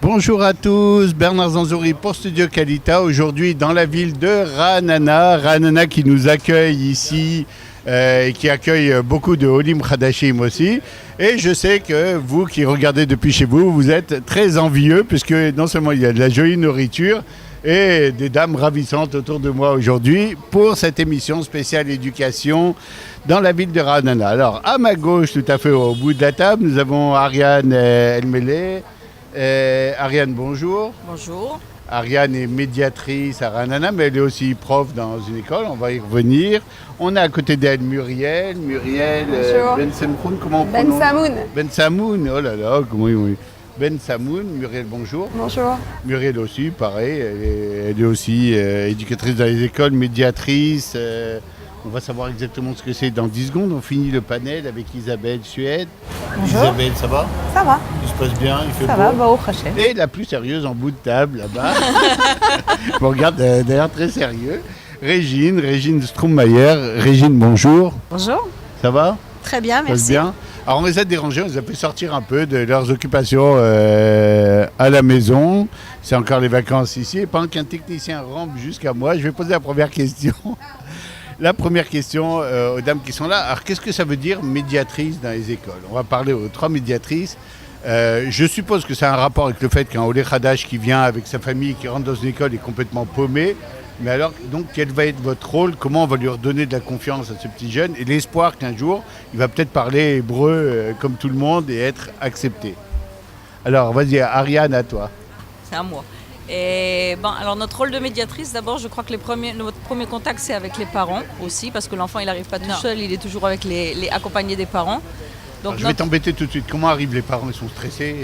Bonjour à tous, Bernard Zanzouri pour Studio Kalita, aujourd'hui dans la ville de Ra'anana qui nous accueille ici et qui accueille beaucoup de Olim Khadashim aussi. Et je sais que vous qui regardez depuis chez vous, vous êtes très envieux puisque non seulement il y a de la jolie nourriture et des dames ravissantes autour de moi aujourd'hui pour cette émission spéciale éducation dans la ville de Ra'anana. Alors à ma gauche, tout à fait au bout de la table, nous avons Ariane Elmeleh. Ariane, bonjour. Bonjour. Ariane est médiatrice à Ra'anana, mais elle est aussi prof dans une école, on va y revenir. On a à côté d'elle Muriel. Muriel Ben Semkhoun, comment on prononce? Ben Samoun. Ben Samoun, oh là là, oui. Ben Samoun, Muriel, bonjour. Bonjour. Muriel aussi, pareil, elle est aussi éducatrice dans les écoles, médiatrice. On va savoir exactement ce que c'est dans 10 secondes. On finit le panel avec Isabelle Suède. Bonjour. Isabelle, ça va? Ça va. Tout se passe bien, il fait Ça beau. va, bah au crochet. Et la plus sérieuse en bout de table, là-bas. On regarde d'ailleurs très sérieux. Régine Strommayer. Régine, bonjour. Bonjour. Ça va? Très bien, Ça se passe merci. bien? Alors on les a dérangés, on les a fait sortir un peu de leurs occupations à la maison. C'est encore les vacances ici. Et pendant qu'un technicien rampe jusqu'à moi, je vais poser la première question. La première question aux dames qui sont là. Alors qu'est-ce que ça veut dire médiatrice dans les écoles? On va parler aux 3 médiatrices. Je suppose que ça a un rapport avec le fait qu'un Olé Khadash qui vient avec sa famille, qui rentre dans une école est complètement paumé. Mais alors, donc, quel va être votre rôle? Comment on va lui redonner de la confiance à ce petit jeune? Et l'espoir qu'un jour, il va peut-être parler hébreu comme tout le monde et être accepté. Alors, vas-y, Ariane, à toi. C'est à moi. Et bon, alors notre rôle de médiatrice, d'abord, je crois que notre premier contact, c'est avec les parents aussi, parce que l'enfant, il n'arrive pas tout seul, il est toujours avec accompagné des parents. Donc Je vais t'embêter tout de suite. Comment arrivent les parents? Ils sont stressés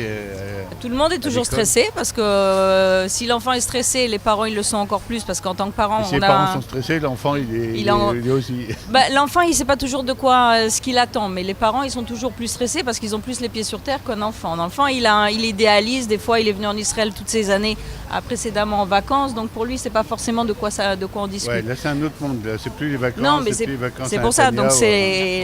tout le monde est toujours stressé, parce que si l'enfant est stressé, les parents, ils le sont encore plus, parce qu'en tant que parent, si les parents sont stressés, l'enfant, il est aussi... L'enfant, il ne sait pas toujours de quoi, ce qu'il attend, mais les parents, ils sont toujours plus stressés parce qu'ils ont plus les pieds sur terre qu'un enfant. L'enfant, il idéalise, des fois, il est venu en Israël toutes ces années précédemment en vacances, donc pour lui, c'est pas forcément de quoi on discute. Ouais, là, c'est un autre monde, là. C'est plus les vacances, non, mais plus les vacances c'est pour ça, donc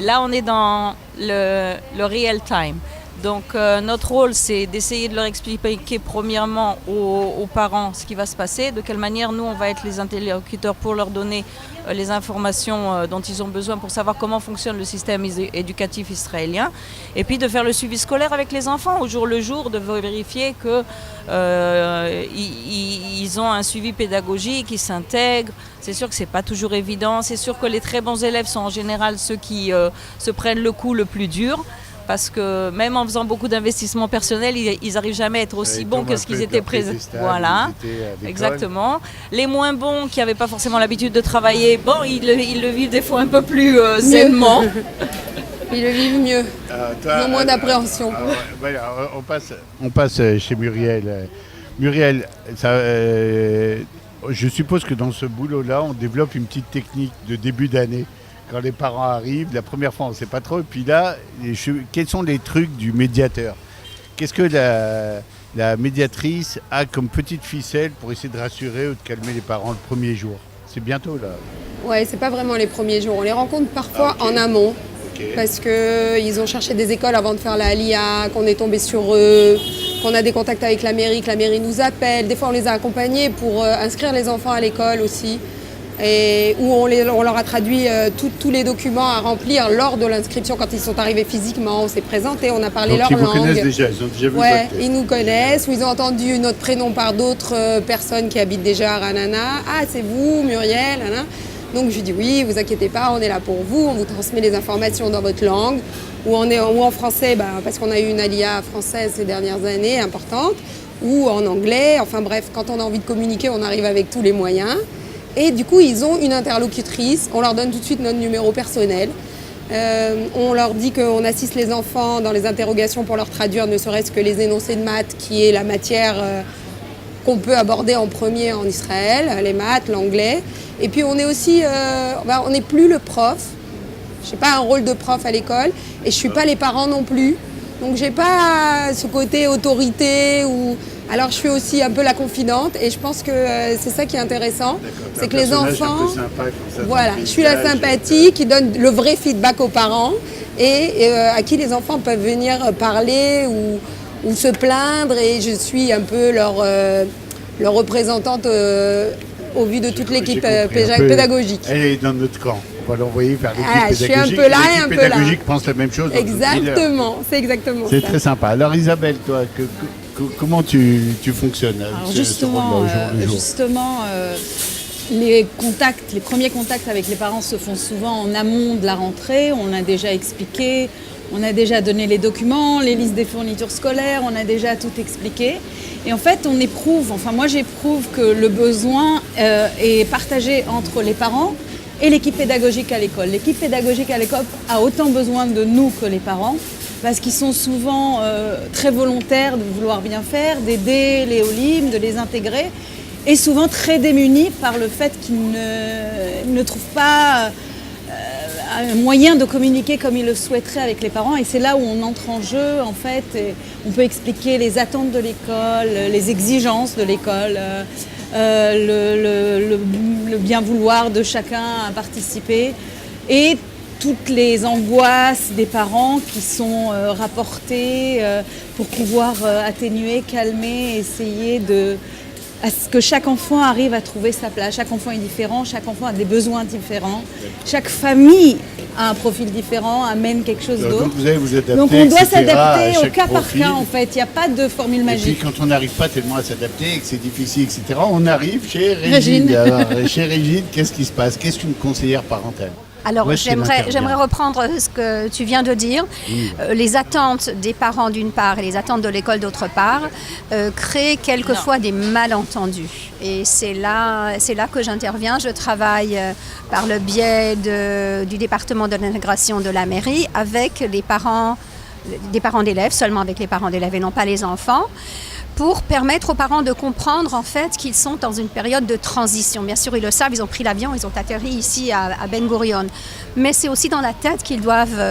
là, on est dans le real time. Donc notre rôle, c'est d'essayer de leur expliquer premièrement aux parents ce qui va se passer, de quelle manière nous, on va être les interlocuteurs pour leur donner les informations dont ils ont besoin pour savoir comment fonctionne le système éducatif israélien, et puis de faire le suivi scolaire avec les enfants au jour le jour, de vérifier que ils ont un suivi pédagogique, ils s'intègrent. C'est sûr que c'est pas toujours évident, c'est sûr que les très bons élèves sont en général ceux qui se prennent le coup le plus dur. Parce que même en faisant beaucoup d'investissements personnels, ils n'arrivent jamais à être aussi bons que ce qu'ils étaient présents. Voilà, exactement. Les moins bons, qui n'avaient pas forcément l'habitude de travailler, bon, ils le vivent des fois un peu plus zainement. Ils le vivent mieux. Ils ont moins d'appréhension. On passe chez Muriel. Muriel, je suppose que dans ce boulot-là, on développe une petite technique de début d'année. Quand les parents arrivent, la première fois on ne sait pas trop, et puis là, quels sont les trucs du médiateur? Qu'est-ce que la médiatrice a comme petite ficelle pour essayer de rassurer ou de calmer les parents le premier jour? C'est bientôt là. Ouais, c'est pas vraiment les premiers jours. On les rencontre parfois en amont, parce qu'ils ont cherché des écoles avant de faire la Aliyah, qu'on est tombé sur eux, qu'on a des contacts avec la mairie, que la mairie nous appelle. Des fois on les a accompagnés pour inscrire les enfants à l'école aussi. Et où on leur a traduit tous les documents à remplir lors de l'inscription quand ils sont arrivés physiquement. On s'est présenté, on a parlé leur langue. Donc ils vous connaissent déjà, ils ont déjà vu ouais, ils nous connaissent, ou ils ont entendu notre prénom par d'autres personnes qui habitent déjà à Ra'anana. Ah, c'est vous, Muriel, hein. Donc je lui dis oui, vous inquiétez pas, on est là pour vous, on vous transmet les informations dans votre langue, ou en français, parce qu'on a eu une aliyah française ces dernières années importante, ou en anglais, enfin bref, quand on a envie de communiquer, on arrive avec tous les moyens. Et du coup, ils ont une interlocutrice. On leur donne tout de suite notre numéro personnel. On leur dit qu'on assiste les enfants dans les interrogations pour leur traduire ne serait-ce que les énoncés de maths, qui est la matière qu'on peut aborder en premier en Israël, les maths, l'anglais. Et puis on est aussi, on n'est plus le prof. Je n'ai pas un rôle de prof à l'école et je ne suis pas les parents non plus. Donc j'ai pas ce côté autorité ou... Alors je suis aussi un peu la confidente et je pense que c'est ça qui est intéressant. C'est que les enfants... Voilà, je suis la sympathie qui donne le vrai feedback aux parents et à qui les enfants peuvent venir parler ou se plaindre et je suis un peu leur représentante au vu de toute l'équipe pédagogique. Elle est dans notre camp. On va l'envoyer vers l'équipe pédagogique. Je suis un peu là et un peu là. L'équipe pédagogique pense la même chose. Exactement, c'est exactement ça. C'est très sympa. Alors Isabelle, toi, comment tu fonctionnes avec ce rôle-là au jour le jour? Les premiers contacts avec les parents se font souvent en amont de la rentrée. On a déjà expliqué, on a déjà donné les documents, les listes des fournitures scolaires, on a déjà tout expliqué. Et en fait, moi j'éprouve que le besoin est partagé entre les parents et l'équipe pédagogique à l'école. L'équipe pédagogique à l'école a autant besoin de nous que les parents, parce qu'ils sont souvent très volontaires de vouloir bien faire, d'aider les OLIM, de les intégrer, et souvent très démunis par le fait qu'ils ne trouvent pas un moyen de communiquer comme ils le souhaiteraient avec les parents. Et c'est là où on entre en jeu, en fait. Et on peut expliquer les attentes de l'école, les exigences de l'école, le bien vouloir de chacun à participer, et toutes les angoisses des parents qui sont rapportées pour pouvoir atténuer, calmer, essayer à ce que chaque enfant arrive à trouver sa place. Chaque enfant est différent, chaque enfant a des besoins différents, chaque famille a un profil différent, amène quelque chose d'autre. Donc vous allez vous adapter, donc on doit etc., s'adapter au cas profil. par cas, en fait. Il n'y a pas de formule magique. Et puis quand on n'arrive pas tellement à s'adapter et que c'est difficile, etc., on arrive chez Régine. Alors, chez Régine, qu'est-ce qui se passe? Qu'est-ce qu'une conseillère parentale? Alors, j'aimerais reprendre ce que tu viens de dire. Les attentes des parents d'une part et les attentes de l'école d'autre part créent quelquefois des malentendus. Et c'est là que j'interviens. Je travaille par le biais du département de l'intégration de la mairie avec des parents d'élèves, seulement avec les parents d'élèves et non pas les enfants, pour permettre aux parents de comprendre en fait qu'ils sont dans une période de transition. Bien sûr, ils le savent, ils ont pris l'avion, ils ont atterri ici à Ben Gurion. Mais c'est aussi dans la tête qu'ils doivent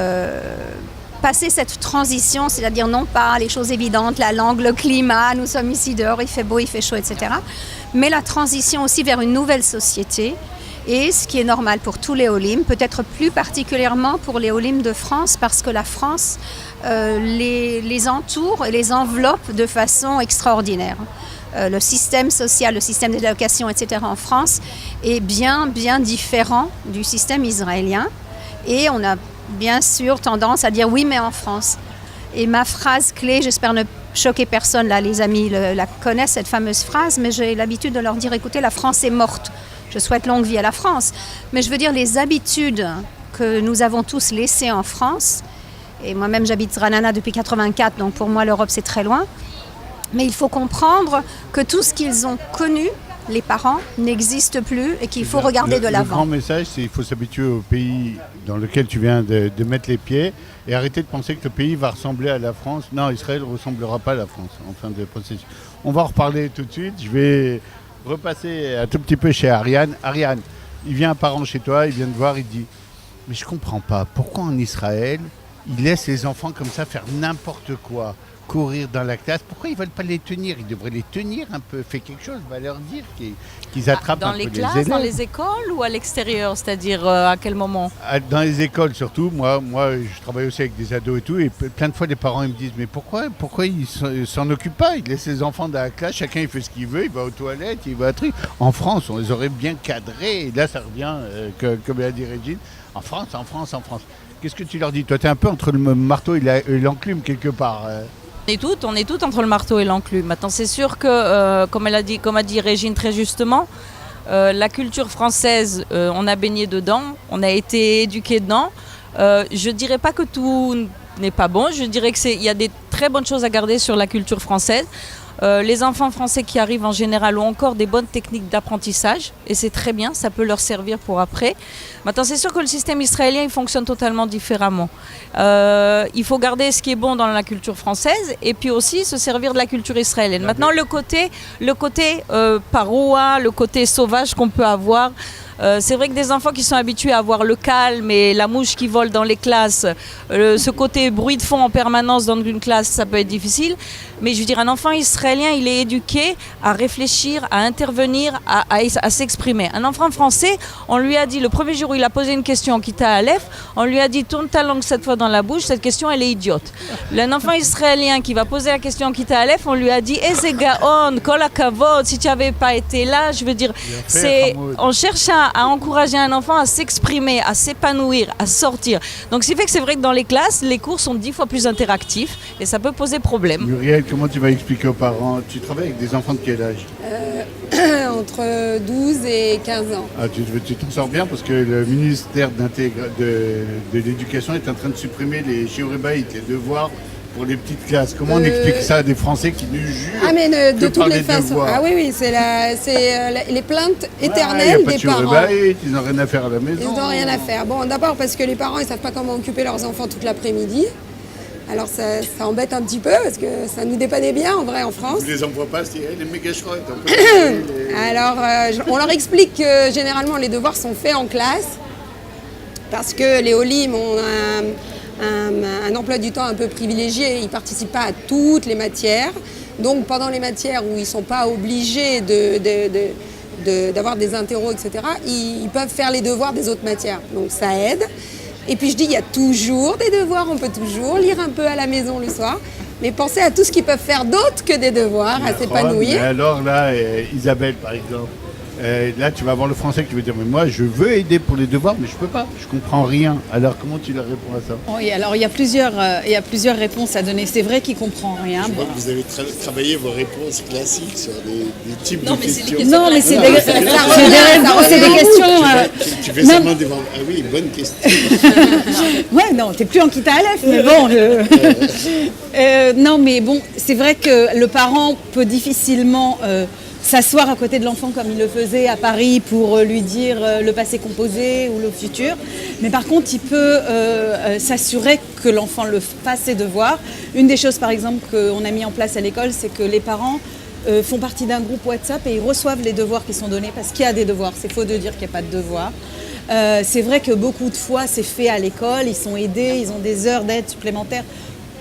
passer cette transition, c'est-à-dire non pas les choses évidentes, la langue, le climat, nous sommes ici dehors, il fait beau, il fait chaud, etc. Mais la transition aussi vers une nouvelle société. Et ce qui est normal pour tous les OLIM, peut-être plus particulièrement pour les OLIM de France, parce que la France les entoure et les enveloppe de façon extraordinaire. Le système social, le système d'éducation, etc. en France est bien différent du système israélien. Et on a bien sûr tendance à dire oui, mais en France. Et ma phrase clé, j'espère ne choquer personne, là les amis la connaissent, cette fameuse phrase, mais j'ai l'habitude de leur dire, écoutez, la France est morte. Je souhaite longue vie à la France. Mais je veux dire, les habitudes que nous avons tous laissées en France, et moi-même j'habite Ranana depuis 1984, donc pour moi l'Europe c'est très loin, mais il faut comprendre que tout ce qu'ils ont connu, les parents, n'existe plus et qu'il faut regarder de l'avant. Le grand message, c'est qu'il faut s'habituer au pays dans lequel tu viens de mettre les pieds et arrêter de penser que le pays va ressembler à la France. Non, Israël ne ressemblera pas à la France en fin de processus. On va en reparler tout de suite. Je vais repasser un tout petit peu chez Ariane. Ariane, il vient un parent chez toi, il vient te voir, il dit « Mais je ne comprends pas, pourquoi en Israël, ils laissent les enfants comme ça faire n'importe quoi ? Courir dans la classe, pourquoi ils ne veulent pas les tenir? Ils devraient les tenir un peu, fait quelque chose, va leur dire qu'ils attrapent un peu les élèves. Dans les classes, dans les écoles ou à l'extérieur, c'est-à-dire à quel moment? Dans les écoles surtout, moi je travaille aussi avec des ados et tout, et plein de fois les parents ils me disent mais pourquoi ils s'en occupent pas? Ils laissent les enfants dans la classe, chacun il fait ce qu'il veut, il va aux toilettes, il va à truc. En France, on les aurait bien cadrés, et là ça revient, comme l'a dit Régine, en France. Qu'est-ce que tu leur dis? Toi tu es un peu entre le marteau et l'enclume quelque part. On est toutes entre le marteau et l'enclume. Maintenant, c'est sûr que, comme a dit Régine très justement, la culture française, on a baigné dedans, on a été éduqué dedans. Je ne dirais pas que tout n'est pas bon, je dirais qu'il y a des très bonnes choses à garder sur la culture française. Les enfants français qui arrivent en général ont encore des bonnes techniques d'apprentissage et c'est très bien, ça peut leur servir pour après. Maintenant, c'est sûr que le système israélien il fonctionne totalement différemment. Il faut garder ce qui est bon dans la culture française et puis aussi se servir de la culture israélienne. Maintenant, le côté parois, le côté sauvage qu'on peut avoir, c'est vrai que des enfants qui sont habitués à avoir le calme et la mouche qui vole dans les classes, ce côté bruit de fond en permanence dans une classe, ça peut être difficile. Mais je veux dire, un enfant israélien, il est éduqué à réfléchir, à intervenir, à s'exprimer. Un enfant français, on lui a dit, le premier jour où il a posé une question, Kita Aleph, on lui a dit, tourne ta langue 7 fois dans la bouche, cette question, elle est idiote. Un enfant israélien qui va poser la question Kita Aleph, on lui a dit, Eze Gaon, Kol HaKavod, si tu n'avais pas été là, je veux dire, on cherche à encourager un enfant à s'exprimer, à s'épanouir, à sortir. Donc, ce qui fait que c'est vrai que dans les classes, les cours sont 10 fois plus interactifs et ça peut poser problème. Muriel, comment tu vas expliquer aux parents? Tu travailles avec des enfants de quel âge? Entre 12 et 15 ans. Ah, tu t'en sors bien parce que le ministère de l'Éducation est en train de supprimer les shiurim-bayit, les devoirs pour les petites classes. Comment on explique ça à des Français qui nous jurent de toutes les façons. Ah oui, c'est les plaintes éternelles des parents. Ils n'ont rien à faire à la maison. Ils n'ont rien à faire. Bon, d'abord parce que les parents, ils ne savent pas comment occuper leurs enfants toute l'après-midi. Alors ça embête un petit peu parce que ça nous dépannait bien en vrai en France. Vous les envoie pas, c'est les méga chouettes. Alors on leur explique que généralement les devoirs sont faits en classe parce que les Olim ont un emploi du temps un peu privilégié. Ils ne participent pas à toutes les matières. Donc pendant les matières où ils ne sont pas obligés d'avoir des interros, etc., ils peuvent faire les devoirs des autres matières. Donc ça aide. Et puis je dis, il y a toujours des devoirs, on peut toujours lire un peu à la maison le soir, mais pensez à tout ce qu'ils peuvent faire d'autre que des devoirs, à s'épanouir. Alors là, Isabelle par exemple, là tu vas avoir le français qui veut dire, mais moi je veux aider pour les devoirs, mais je peux pas, je comprends rien. Alors comment tu leur réponds à ça? Oui, alors il y a plusieurs réponses à donner. C'est vrai qu'il comprend rien. Je vois que vous avez travaillé vos réponses classiques sur des types de questions. Non, mais c'est des questions. Tu fais seulement des... Ah oui, bonne question. Ouais, non, t'es plus en Kita Aleph, mais bon. Non, mais bon, c'est vrai que le parent peut difficilement s'asseoir à côté de l'enfant comme il le faisait à Paris pour lui dire le passé composé ou le futur. Mais par contre, il peut s'assurer que l'enfant le fasse ses devoirs. Une des choses, par exemple, qu'on a mis en place à l'école, c'est que les parents font partie d'un groupe WhatsApp et ils reçoivent les devoirs qui sont donnés parce qu'il y a des devoirs. C'est faux de dire qu'il n'y a pas de devoirs. C'est vrai que beaucoup de fois, c'est fait à l'école. Ils sont aidés, ils ont des heures d'aide supplémentaires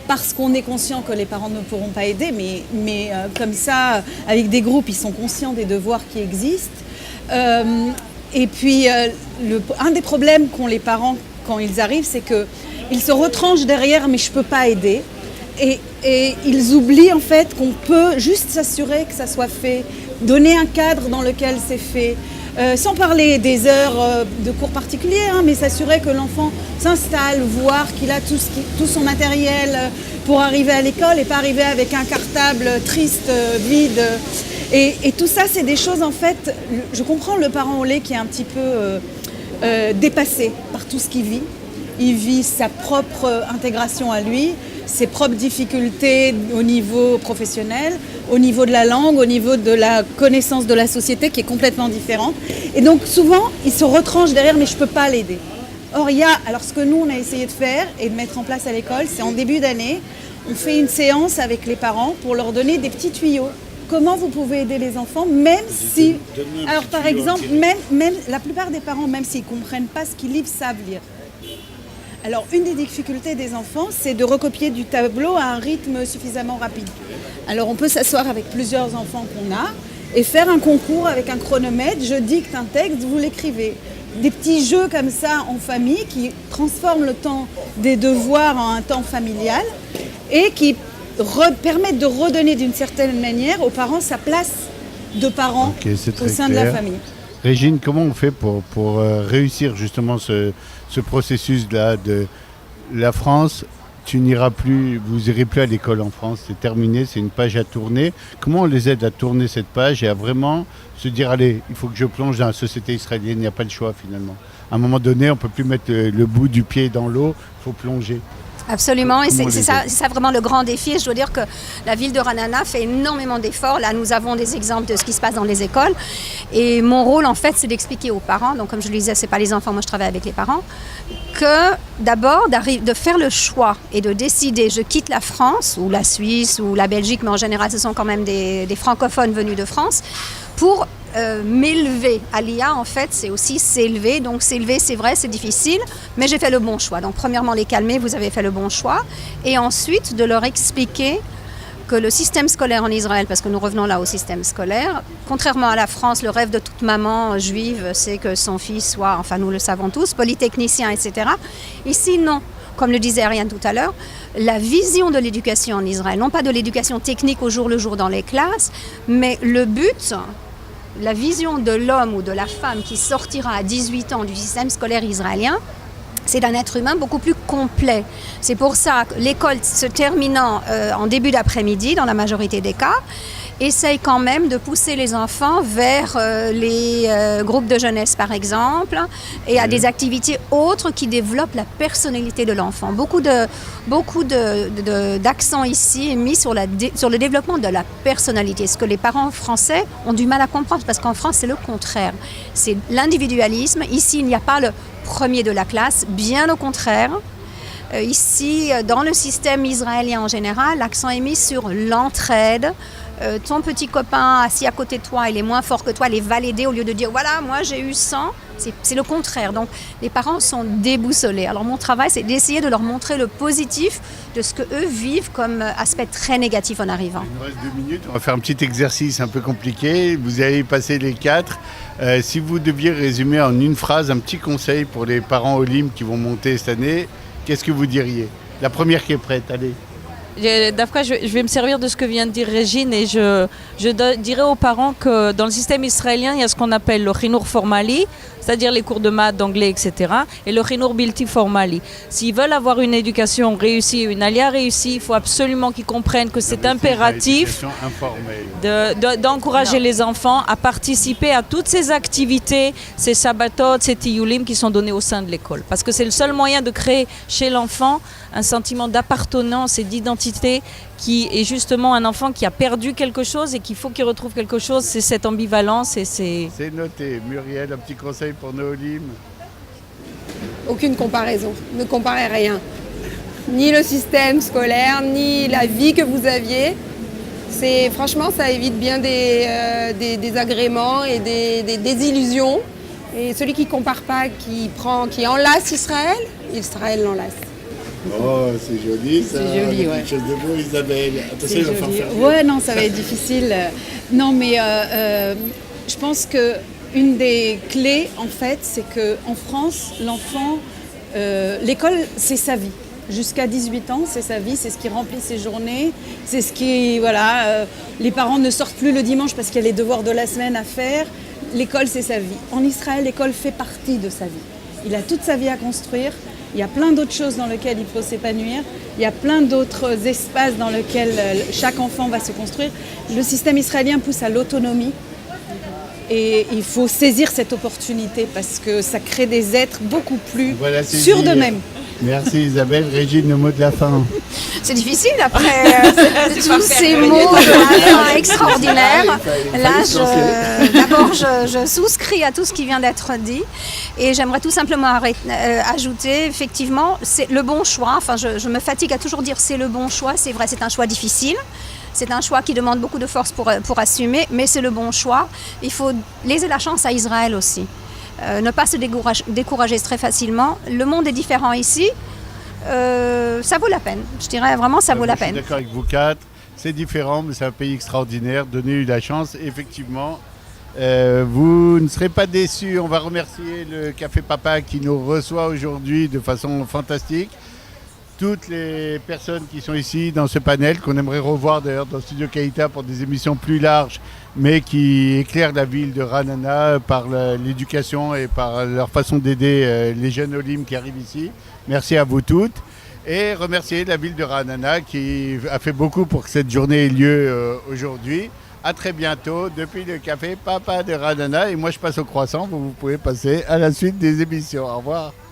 parce qu'on est conscient que les parents ne pourront pas aider, mais comme ça, avec des groupes, ils sont conscients des devoirs qui existent. Et puis, un des problèmes qu'ont les parents quand ils arrivent, c'est qu'ils se retranchent derrière « mais je ne peux pas aider ». Et ils oublient en fait qu'on peut juste s'assurer que ça soit fait, donner un cadre dans lequel c'est fait, sans parler des heures de cours particuliers, mais s'assurer que l'enfant s'installe, voir qu'il a tout son matériel pour arriver à l'école et pas arriver avec un cartable triste, vide. Et tout ça, c'est des choses en fait, je comprends le parent au lait qui est un petit peu dépassé par tout ce qu'il vit. Il vit sa propre intégration à lui, ses propres difficultés au niveau professionnel, au niveau de la langue, au niveau de la connaissance de la société qui est complètement différente. Et donc souvent, il se retranche derrière « mais je ne peux pas l'aider ». Or, alors ce que nous, on a essayé de faire et de mettre en place à l'école, c'est en début d'année, on fait une séance avec les parents pour leur donner des petits tuyaux. Comment vous pouvez aider les enfants, même si... Alors par exemple, même la plupart des parents, même s'ils ne comprennent pas ce qu'ils lisent, savent lire. Alors, une des difficultés des enfants, c'est de recopier du tableau à un rythme suffisamment rapide. Alors, on peut s'asseoir avec plusieurs enfants qu'on a et faire un concours avec un chronomètre. Je dicte un texte, vous l'écrivez. Des petits jeux comme ça en famille qui transforment le temps des devoirs en un temps familial et qui permettent de redonner d'une certaine manière aux parents sa place de parents au sein de la famille. Régine, comment on fait pour réussir justement ce processus-là de la France? Tu n'iras plus, vous irez plus à l'école en France, c'est terminé, c'est une page à tourner. Comment on les aide à tourner cette page et à vraiment se dire, allez, il faut que je plonge dans la société israélienne, il n'y a pas le choix finalement. À un moment donné, on ne peut plus mettre le bout du pied dans l'eau, il faut plonger. Absolument, et c'est ça vraiment le grand défi. Et je dois dire que la ville de Ra'anana fait énormément d'efforts. Là, nous avons des exemples de ce qui se passe dans les écoles. Et mon rôle, en fait, c'est d'expliquer aux parents, donc comme je le disais, ce n'est pas les enfants, moi je travaille avec les parents, que d'abord, de faire le choix et de décider, je quitte la France, ou la Suisse, ou la Belgique, mais en général, ce sont quand même des francophones venus de France, pour m'élever. Aliyah, en fait, c'est aussi s'élever. Donc s'élever, c'est vrai, c'est difficile, mais j'ai fait le bon choix. Donc premièrement, les calmer, vous avez fait le bon choix. Et ensuite, de leur expliquer que le système scolaire en Israël, parce que nous revenons là au système scolaire, contrairement à la France, le rêve de toute maman juive, c'est que son fils soit, enfin nous le savons tous, polytechnicien, etc. Ici, non. Comme le disait Ariane tout à l'heure, la vision de l'éducation en Israël, non pas de l'éducation technique au jour le jour dans les classes, mais le but, la vision de l'homme ou de la femme qui sortira à 18 ans du système scolaire israélien, c'est d'un être humain beaucoup plus complet. C'est pour ça que l'école se terminant en début d'après-midi, dans la majorité des cas, essaye quand même de pousser les enfants vers les groupes de jeunesse, par exemple, et à des activités autres qui développent la personnalité de l'enfant. Beaucoup d'accent ici est mis sur le développement de la personnalité, ce que les parents français ont du mal à comprendre, parce qu'en France, c'est le contraire. C'est l'individualisme. Ici, il n'y a pas le premier de la classe, bien au contraire. Ici, dans le système israélien en général, l'accent est mis sur l'entraide. Ton petit copain assis à côté de toi, il est moins fort que toi, il est validé au lieu de dire voilà, moi j'ai eu 100. C'est le contraire. Donc les parents sont déboussolés. Alors mon travail, c'est d'essayer de leur montrer le positif de ce qu'eux vivent comme aspect très négatif en arrivant. Il nous reste 2 minutes, on va faire un petit exercice un peu compliqué. Vous avez passé les 4. Si vous deviez résumer en une phrase un petit conseil pour les parents Olim qui vont monter cette année, qu'est-ce que vous diriez? La première qui est prête, allez. Dafka, je vais me servir de ce que vient de dire Régine et je dirais aux parents que dans le système israélien, il y a ce qu'on appelle le chinour formali, c'est-à-dire les cours de maths, d'anglais, etc. et le chinour bilti formali. S'ils veulent avoir une éducation réussie, une alia réussie, il faut absolument qu'ils comprennent que c'est impératif d'encourager les enfants à participer à toutes ces activités, ces sabbatot, ces tiyulim qui sont donnés au sein de l'école. Parce que c'est le seul moyen de créer chez l'enfant un sentiment d'appartenance et d'identité qui est justement un enfant qui a perdu quelque chose et qu'il faut qu'il retrouve quelque chose. C'est cette ambivalence et c'est... C'est noté. Muriel, un petit conseil pour nos Olim? Aucune comparaison. Ne comparez rien. Ni le système scolaire, ni la vie que vous aviez. Franchement, ça évite bien des désagréments et des désillusions. Et celui qui ne compare pas, qui enlace Israël, Israël l'enlace. Oh, c'est joli ça. C'est joli, ouais. Quelque chose de beau, Isabelle. Attention, il va falloir faire. Ouais, non, ça va être difficile. Non, mais je pense que une des clés, en fait, c'est qu'en France, l'enfant, l'école, c'est sa vie. Jusqu'à 18 ans, c'est sa vie, c'est ce qui remplit ses journées, c'est ce qui, voilà, les parents ne sortent plus le dimanche parce qu'il y a les devoirs de la semaine à faire. L'école, c'est sa vie. En Israël, l'école fait partie de sa vie. Il a toute sa vie à construire. Il y a plein d'autres choses dans lesquelles il faut s'épanouir. Il y a plein d'autres espaces dans lesquels chaque enfant va se construire. Le système israélien pousse à l'autonomie. Et il faut saisir cette opportunité parce que ça crée des êtres beaucoup plus sûrs d'eux-mêmes. Merci Isabelle. Régine, le mot de la fin. C'est difficile après tous ces mots de la fin extraordinaires. Là, d'abord, je souscris à tout ce qui vient d'être dit et j'aimerais tout simplement ajouter, effectivement, c'est le bon choix. Enfin, je me fatigue à toujours dire c'est le bon choix. C'est vrai, c'est un choix difficile. C'est un choix qui demande beaucoup de force pour assumer, mais c'est le bon choix. Il faut laisser la chance à Israël aussi. Ne pas se décourager très facilement. Le monde est différent ici. Ça vaut la peine. Je dirais vraiment ça vaut la peine. Je suis d'accord avec vous 4. C'est différent, mais c'est un pays extraordinaire. Donnez-lui la chance. Effectivement, vous ne serez pas déçus. On va remercier le Café Papa qui nous reçoit aujourd'hui de façon fantastique. Toutes les personnes qui sont ici dans ce panel, qu'on aimerait revoir d'ailleurs dans Studio Kaïta pour des émissions plus larges, mais qui éclairent la ville de Ra'anana par l'éducation et par leur façon d'aider les jeunes Olim qui arrivent ici. Merci à vous toutes. Et remercier la ville de Ra'anana qui a fait beaucoup pour que cette journée ait lieu aujourd'hui. À très bientôt depuis le Café Papa de Ra'anana. Et moi je passe au croissant, vous pouvez passer à la suite des émissions. Au revoir.